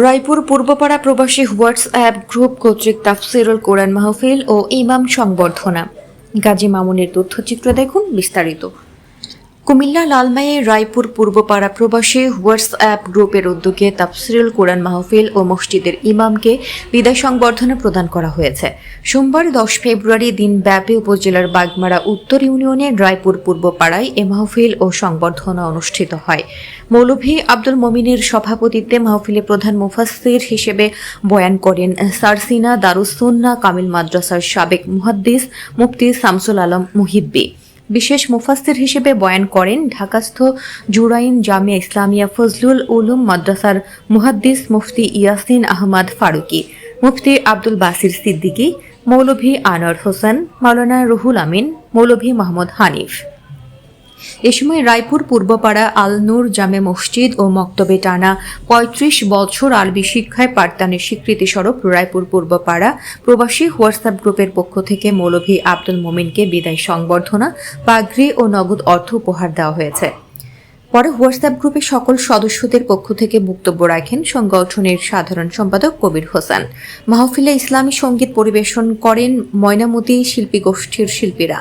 রায়পুর পূর্বপাড়া প্রবাসী WhatsApp group কর্তৃক তাফসিরুল কোরআন মাহফিল ও ইমাম সংবর্ধনা। গাজী মামুনের তথ্যচিত্র দেখুন বিস্তারিত। কুমিল্লা লালমাইয়ে রায়পুর পূর্বপাড়া প্রবাসী হোয়াটসঅ্যাপ গ্রুপের উদ্যোগে তাফসিরুল কোরআন মাহফিল ও মসজিদের ইমামকে বিদায় সংবর্ধনা প্রদান করা হয়েছে। সোমবার 10 ফেব্রুয়ারি দিনব্যাপী উপজেলার বাগমারা উত্তর ইউনিয়নের রায়পুর পূর্বপাড়ায় এ মাহফিল ও সংবর্ধনা অনুষ্ঠিত হয়। মৌলভী আব্দুল মমিনের সভাপতিত্বে মাহফিলে প্রধান মুফাসসির হিসেবে বয়ান করেন সারসিনা দারুস সুন্নাহ কামিল মাদ্রাসার সাবেক মুহাদ্দিস মুফতি শামসুল আলম মুহিব্বি। বিশেষ মুফাসসির হিসেবে বয়ান করেন ঢাকাস্থ জুরাইন জামিয়া ইসলামিয়া ফজলুল উলুম মাদ্রাসার মুহাদ্দিস মুফতি ইয়াসিন আহমদ ফারুকি, মুফতি আব্দুল বাসির সিদ্দিকী, মৌলভী আনোয়ার হোসেন, মাওলানা রুহুল আমিন, মৌলভী মাহমুদ হানিফ। এ সময় রায়পুর পূর্বপাড়া আল নূর জামে মসজিদ ও মক্তবে টানা ৩৫ বছর আরবি শিক্ষায় পাঠদানের স্বীকৃতি স্বরূপ রায়পুর পূর্বপাড়া প্রবাসী হোয়াটসঅ্যাপ গ্রুপের পক্ষ থেকে মৌলভী আব্দুল মোমিনকে বিদায় সংবর্ধনা, পাগড়ি ও নগদ অর্থ উপহার দেওয়া হয়েছে। পরে হোয়াটসঅ্যাপ গ্রুপের সকল সদস্যদের পক্ষ থেকে বক্তব্য রাখেন সংগঠনের সাধারণ সম্পাদক কবির হোসেন। মাহফিলে ইসলামী সঙ্গীত পরিবেশন করেন ময়নামতি শিল্পী গোষ্ঠীর শিল্পীরা।